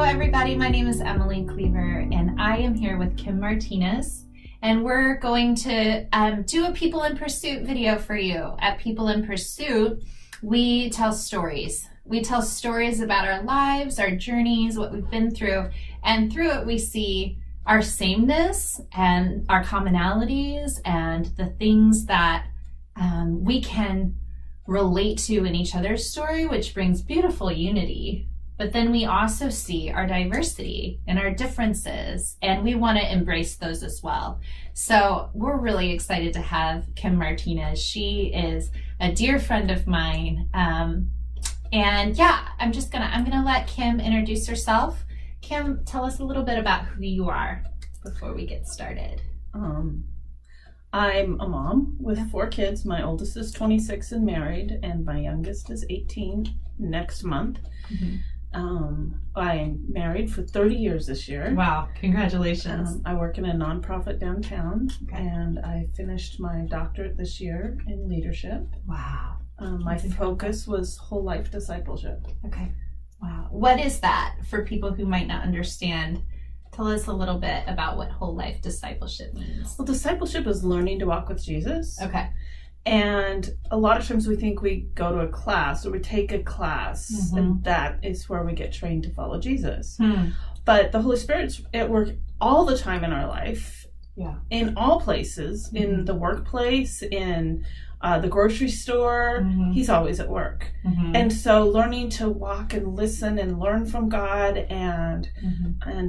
everybody. My name is Emily Cleaver, and I am here with Kim Martinez, and we're going to do a People in Pursuit video for you. At People in Pursuit, we tell stories. We tell stories about our lives, our journeys, what we've been through, and through it we see our sameness and our commonalities and the things that we can relate to in each other's story, which brings beautiful unity. But then we also see our diversity and our differences, and we want to embrace those as well. So we're really excited to have Kim Martinez. She is a dear friend of mine. And yeah, I'm gonna let Kim introduce herself. Kim, tell us a little bit about who you are before we get started. I'm a mom with 4 kids. My oldest is 26 and married, and my youngest is 18 next month. Mm-hmm. I'm married for 30 years this year. Wow, congratulations. I work in a nonprofit downtown, and I finished my doctorate this year in leadership. Wow. My focus was whole life discipleship. Okay. Wow. What is that for people who might not understand? Tell us a little bit about what whole life discipleship means. Well, discipleship is learning to walk with Jesus. Okay. And a lot of times we think we go to a class or we take a class, mm-hmm. and that is where we get trained to follow Jesus. But the Holy Spirit's at work all the time in our life, in all places, mm-hmm. in the workplace, in the grocery store. Mm-hmm. He's always at work. Mm-hmm. And so learning to walk and listen and learn from God and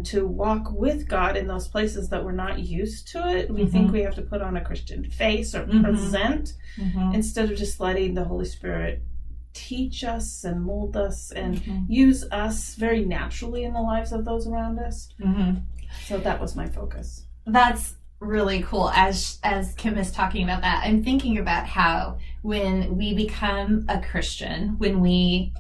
to walk with God in those places that we're not used to it. We think we have to put on a Christian face or present instead of just letting the Holy Spirit teach us and mold us and use us very naturally in the lives of those around us. So that was my focus. That's really cool. As Kim is talking about that, I'm thinking about how when we become a Christian, when we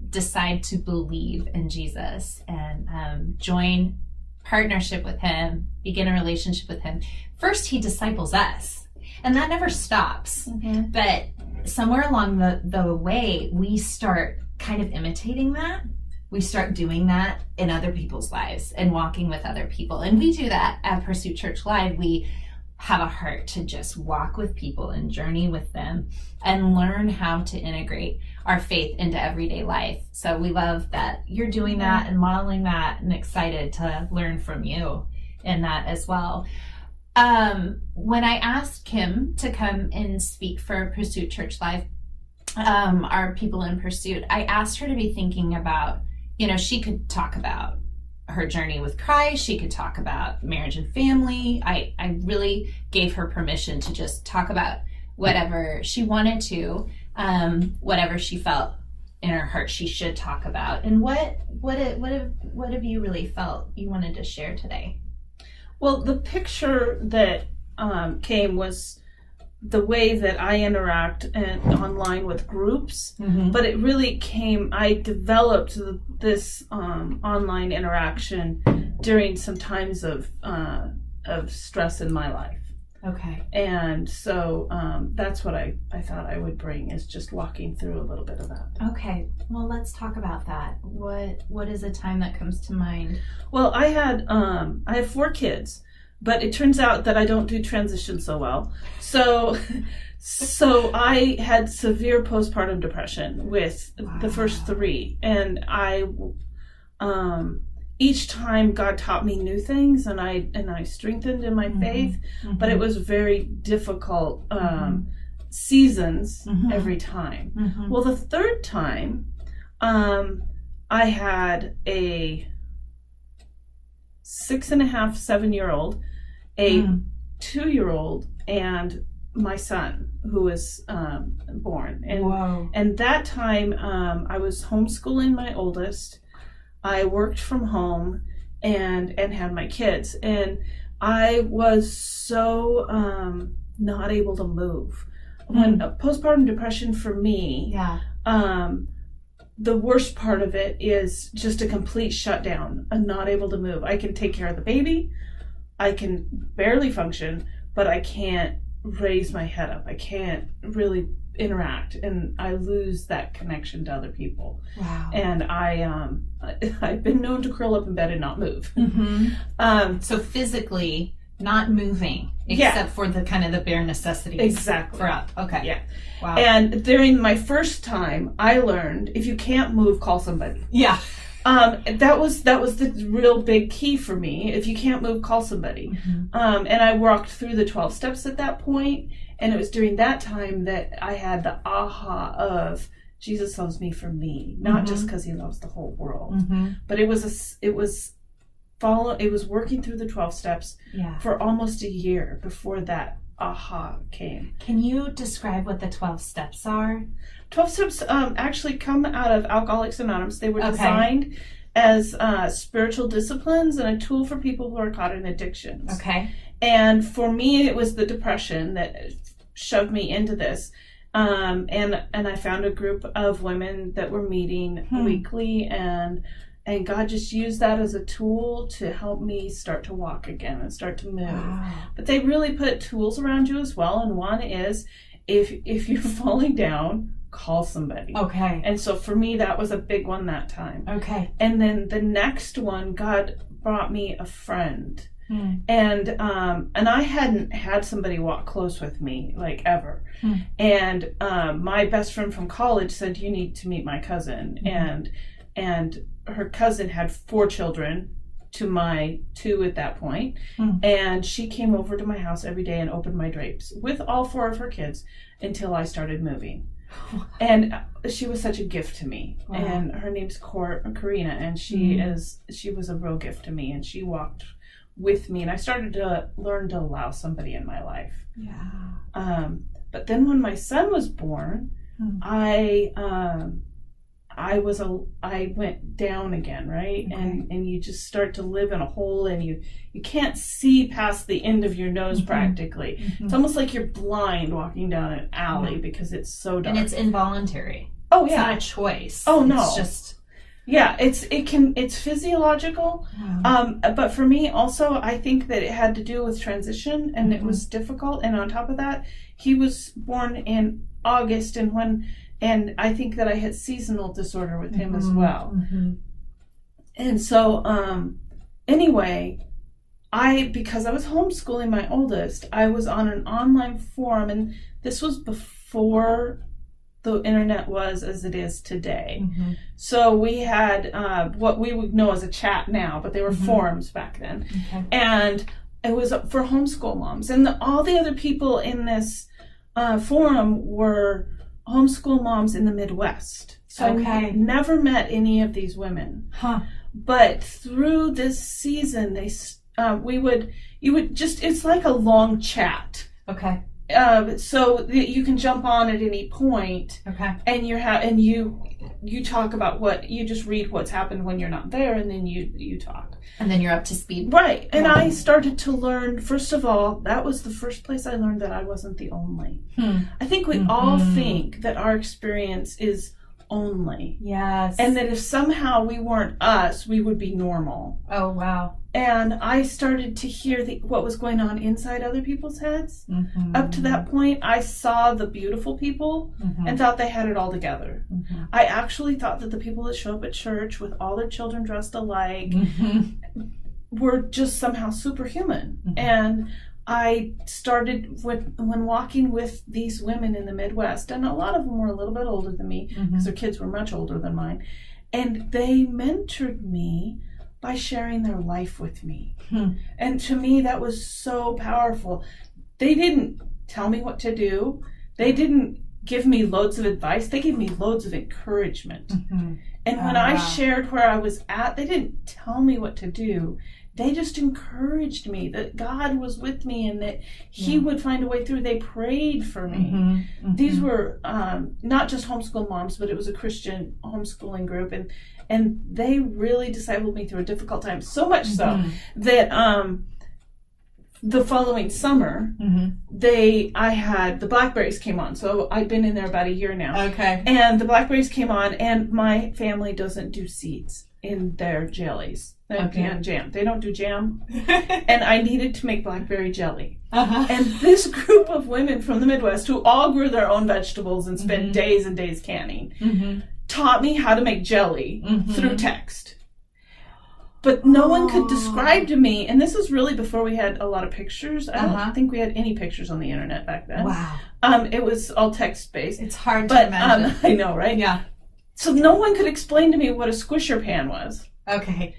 decide to believe in Jesus and join partnership with him, begin a relationship with him, first he disciples us, and that never stops. But somewhere along the way, we start kind of imitating that. We start doing that in other people's lives and walking with other people. And we do that at Pursuit Church Live. We have a heart to just walk with people and journey with them and learn how to integrate our faith into everyday life. So we love that you're doing that and modeling that, and excited to learn from you in that as well. When I asked Kim to come and speak for Pursuit Church Live, our People in Pursuit, I asked her to be thinking about, she could talk about her journey with Christ. She could talk about marriage and family. I really gave her permission to just talk about whatever she wanted to, whatever she felt in her heart she should talk about. And what have you really felt you wanted to share today? Well, the picture that came was the way that I interact online with groups, but it really I developed this online interaction during some times of stress in my life. Okay. And so that's what I thought I would bring, is just walking through a little bit of that. Okay. Well, let's talk about that. What is a time that comes to mind? Well, I have 4 kids. But it turns out that I don't do transition so well. So I had severe postpartum depression with the first 3. And I, each time God taught me new things, and I strengthened in my faith, but it was very difficult seasons every time. Well, the 3rd time, I had a 6.5, 7-year-old, a 2-year-old, and my son, who was born. And that time, I was homeschooling my oldest. I worked from home and had my kids. And I was so not able to move. When postpartum depression for me, the worst part of it is just a complete shutdown. I'm not able to move. I can take care of the baby. I can barely function, but I can't raise my head up. I can't really interact, and I lose that connection to other people. Wow. And I've been known to curl up in bed and not move. So physically not moving, except for the kind of the bare necessities. Exactly. For up. Okay. Yeah. Wow. And during my first time, I learned if you can't move, call somebody. Yeah. That was the real big key for me. If you can't move, call somebody. And I walked through the 12 steps at that point, and it was during that time that I had the aha of Jesus loves me for me, not just because he loves the whole world. But it was working through the 12 steps for almost a year before that aha came. Can you describe what the 12 steps are? 12 steps actually come out of Alcoholics Anonymous. They were designed as spiritual disciplines and a tool for people who are caught in addictions. Okay. And for me, it was the depression that shoved me into this. And I found a group of women that were meeting weekly, and God just used that as a tool to help me start to walk again and start to move. Wow. But they really put tools around you as well. And one is if you're falling down, call somebody. Okay. And so for me, that was a big one that time. Okay. And then the next one, God brought me a friend. And I hadn't had somebody walk close with me, like, ever. And my best friend from college said, you need to meet my cousin. And her cousin had 4 children to my 2 at that point. And she came over to my house every day and opened my drapes with all 4 of her kids until I started moving. And she was such a gift to me. Wow. And her name's Karina, and she was a real gift to me, and she walked with me, and I started to learn to allow somebody in my life. But then when my son was born, I went down again, right? Okay. And you just start to live in a hole, and you can't see past the end of your nose practically. It's almost like you're blind walking down an alley because it's so dark. And it's involuntary. Oh, It's yeah. not a choice. Oh, no. It's just... Yeah, it's physiological. But for me also, I think that it had to do with transition, and it was difficult. And on top of that, he was born in August, and I think that I had seasonal disorder with him as well. And so, anyway, because I was homeschooling my oldest, I was on an online forum, and this was before the internet was as it is today. So we had what we would know as a chat now, but they were forums back then. And it was for homeschool moms. And all the other people in this forum were homeschool moms in the Midwest. So I never met any of these women. But through this season, it's like a long chat. So you can jump on at any point. And you talk about you just read what's happened when you're not there, and then you talk. And then you're up to speed. Right. And I started to learn, first of all, that was the first place I learned that I wasn't the only. I think we all think that our experience is only. Yes. And that if somehow we weren't us, we would be normal. Oh, wow. And I started to hear what was going on inside other people's heads. Up to that point, I saw the beautiful people and thought they had it all together. I actually thought that the people that show up at church with all their children dressed alike were just somehow superhuman. And I started when walking with these women in the Midwest, and a lot of them were a little bit older than me because their kids were much older than mine. And they mentored me by sharing their life with me. And to me, that was so powerful. They didn't tell me what to do. They didn't give me loads of advice. They gave me loads of encouragement. And when I shared where I was at, they didn't tell me what to do. They just encouraged me that God was with me and that he would find a way through. They prayed for me. These were not just homeschool moms, but it was a Christian homeschooling group. And they really discipled me through a difficult time. So much so that the following summer, I had the blackberries came on. So I've been in there about a year now. And the blackberries came on, and my family doesn't do seeds. in their jellies. Okay. Jam. They don't do jam. And I needed to make blackberry jelly. Uh-huh. And this group of women from the Midwest who all grew their own vegetables and spent days and days canning taught me how to make jelly through text. But no one could describe to me, and this was really before we had a lot of pictures. I don't think we had any pictures on the internet back then. Wow. It was all text-based. It's hard to imagine. I know, right? Yeah. So no one could explain to me what a squisher pan was. Okay.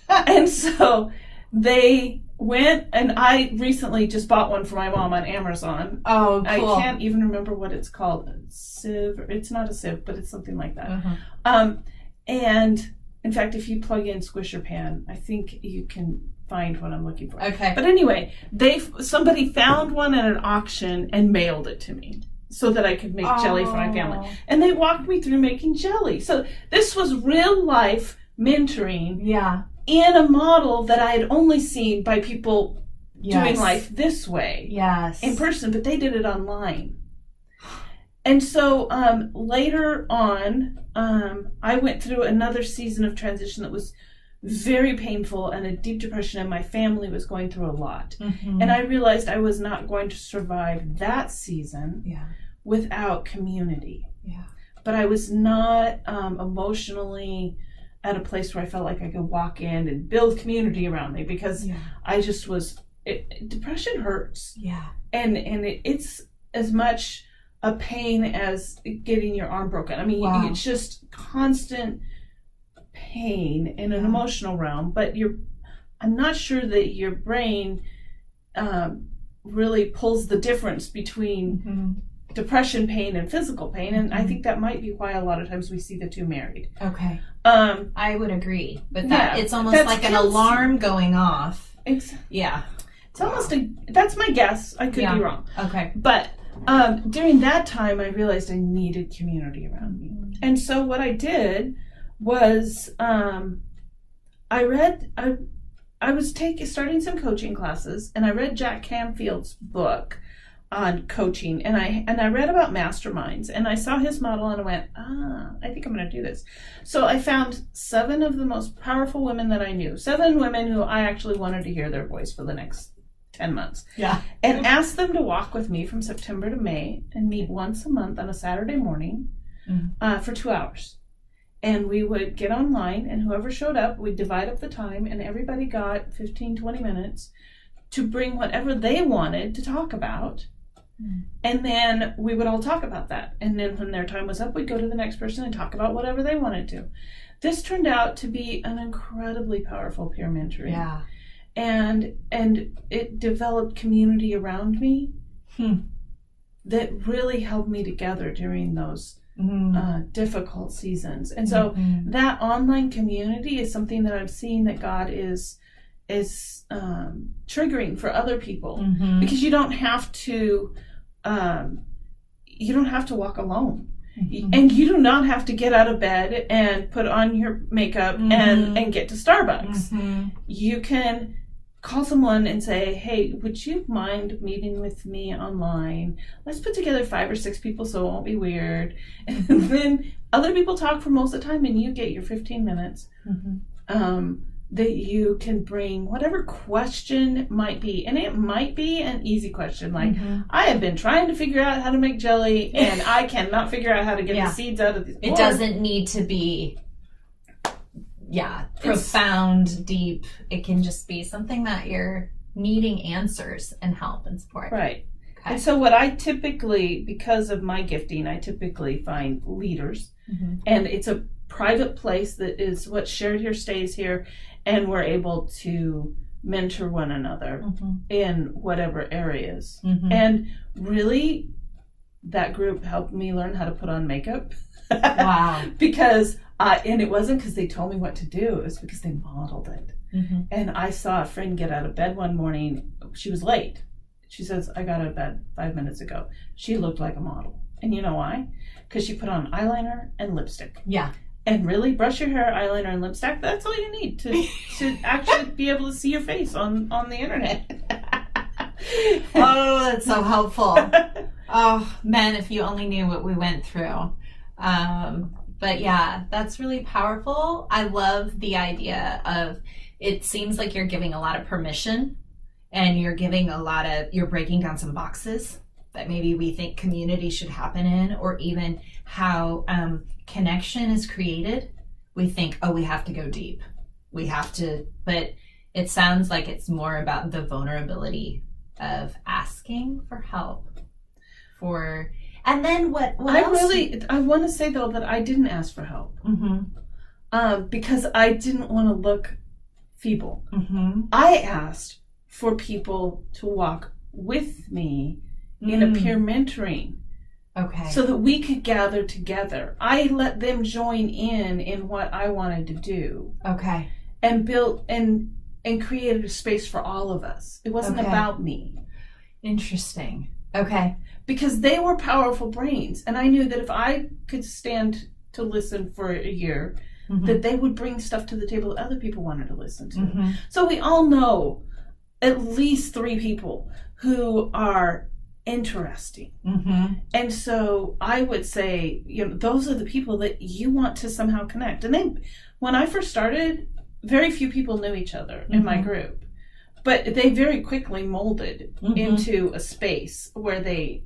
And so they went, and I recently just bought one for my mom on Amazon. Oh, cool. I can't even remember what it's called. Sieve. It's not a sieve, but it's something like that. And in fact, if you plug in squisher pan, I think you can find what I'm looking for. Okay. But anyway, somebody found one at an auction and mailed it to me so that I could make jelly for my family. And they walked me through making jelly. So this was real life mentoring. Yeah. In a model that I had only seen by people doing life this way. Yes. In person, but they did it online. And so later on, I went through another season of transition that was very painful and a deep depression, and my family was going through a lot. And I realized I was not going to survive that season without community. Yeah. But I was not emotionally at a place where I felt like I could walk in and build community around me, because I just was, depression hurts. Yeah. And it's as much a pain as getting your arm broken. I mean, it's just constant pain in an emotional realm, but I'm not sure that your brain really pulls the difference between depression pain and physical pain, and I think that might be why a lot of times we see the two married. Okay. I would agree, but it's almost like an alarm going off. Yeah. It's almost that's my guess. I could be wrong. Okay. But during that time, I realized I needed community around me. And so what I did was I was starting some coaching classes, and I read Jack Canfield's book on coaching, and I read about masterminds, and I saw his model, and I went, I think I'm going to do this. So I found 7 of the most powerful women that I knew, 7 women who I actually wanted to hear their voice for the next 10 months. Yeah. And asked them to walk with me from September to May and meet once a month on a Saturday morning for 2 hours. And we would get online, and whoever showed up, we'd divide up the time, and everybody got 15, 20 minutes to bring whatever they wanted to talk about. And then we would all talk about that. And then when their time was up, we'd go to the next person and talk about whatever they wanted to. This turned out to be an incredibly powerful peer mentoring. Yeah. And it developed community around me that really held me together during those difficult seasons. And so that online community is something that I'm seeing that God is triggering for other people, because you don't have to walk alone. And you do not have to get out of bed and put on your makeup and get to Starbucks. You can call someone and say, hey, would you mind meeting with me online? Let's put together 5 or 6 people so it won't be weird. And then other people talk for most of the time, and you get your 15 minutes that you can bring whatever question might be. And it might be an easy question, like, I have been trying to figure out how to make jelly, and I cannot figure out how to get the seeds out of these. It doesn't need to be profound, deep. It can just be something that you're needing answers and help and support. Right. Okay. And so what I typically, because of my gifting, I typically find leaders, and it's a private place that is what's shared here stays here, and we're able to mentor one another in whatever areas. And really, that group helped me learn how to put on makeup. Wow. Because and it wasn't because they told me what to do, it was because they modeled it. And I saw a friend get out of bed one morning. She was late. She says, I got out of bed 5 minutes ago. She looked like a model. And you know why? Because she put on eyeliner and lipstick. Yeah. And really, brush your hair, eyeliner, and lipstick, that's all you need to actually be able to see your face on the internet. Oh, that's so helpful. Oh, men, if you only knew what we went through. But yeah, that's really powerful. I love the idea of, it seems like you're giving a lot of permission, and you're breaking down some boxes that maybe we think community should happen in, or even how connection is created. We think, oh, we have to go deep. We have to, but it sounds like it's more about the vulnerability of asking for help. And then what else? I want to say though that I didn't ask for help. Because I didn't want to look feeble. I asked for people to walk with me in a peer mentoring. Okay. So that we could gather together. I let them join in what I wanted to do. Okay. And built and created a space for all of us. It wasn't about me. Interesting. Okay. Because they were powerful brains. And I knew that if I could stand to listen for a year, that they would bring stuff to the table that other people wanted to listen to. So we all know at least 3 people who are interesting. And so I would say, those are the people that you want to somehow connect. And when I first started, very few people knew each other in my group. But they very quickly molded into a space where they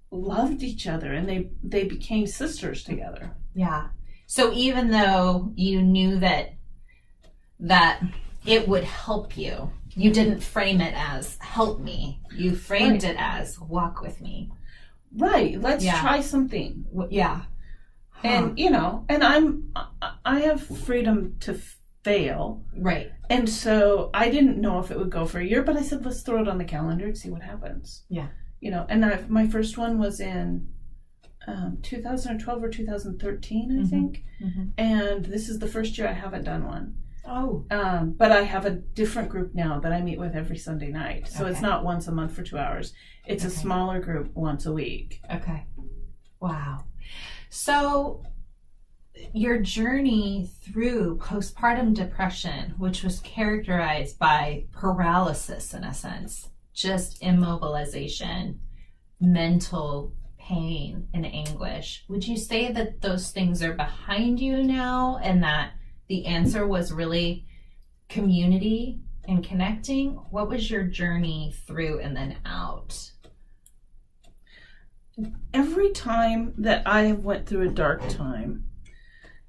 loved each other and they became sisters together. Yeah. So even though you knew that it would help you, you didn't frame it as help me. You framed it as walk with me. Right. Let's try something. Yeah. And and I have freedom to fail. Right. And so I didn't know if it would go for a year, but I said, let's throw it on the calendar and see what happens. Yeah. And my first one was in 2012 or 2013, I think. And this is the first year I haven't done one. Oh. But I have a different group now that I meet with every Sunday night. So it's not once a month for 2 hours. It's a smaller group once a week. Okay. Wow. So your journey through postpartum depression, which was characterized by paralysis in a sense, just immobilization, mental pain and anguish. Would you say that those things are behind you now, and that the answer was really community and connecting? What was your journey through and then out? Every time that I have went through a dark time,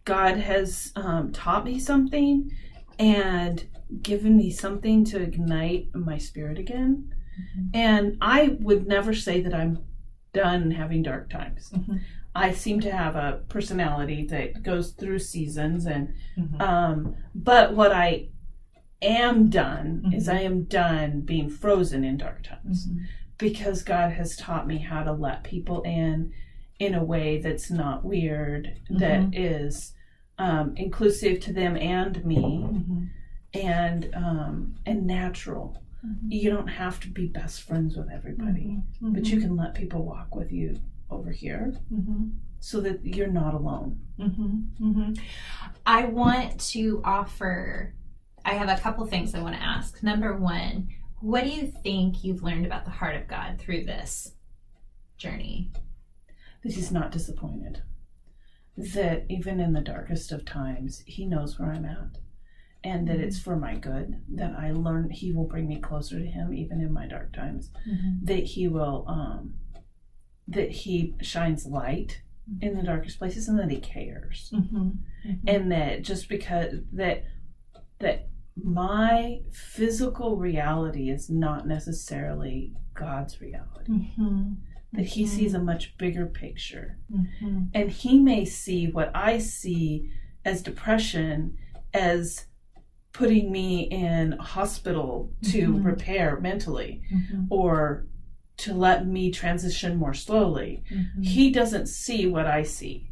God has taught me something and given me something to ignite my spirit again. And I would never say that I'm done having dark times. I seem to have a personality that goes through seasons, and but what I am done is I am done being frozen in dark times, because God has taught me how to let people in a way that's not weird, that is inclusive to them and me, and natural. You don't have to be best friends with everybody, but you can let people walk with you over here so that you're not alone. I want to offer, I have a couple things I want to ask. Number one, what do you think you've learned about the heart of God through this journey? That He's not disappointed. That even in the darkest of times, He knows where I'm at. And that it's for my good, that I learn He will bring me closer to Him even in my dark times. That He will, that He shines light in the darkest places, and that He cares. And that just because that my physical reality is not necessarily God's reality. That He sees a much bigger picture. And He may see what I see as depression as putting me in a hospital to repair mentally, or to let me transition more slowly. He doesn't see what I see.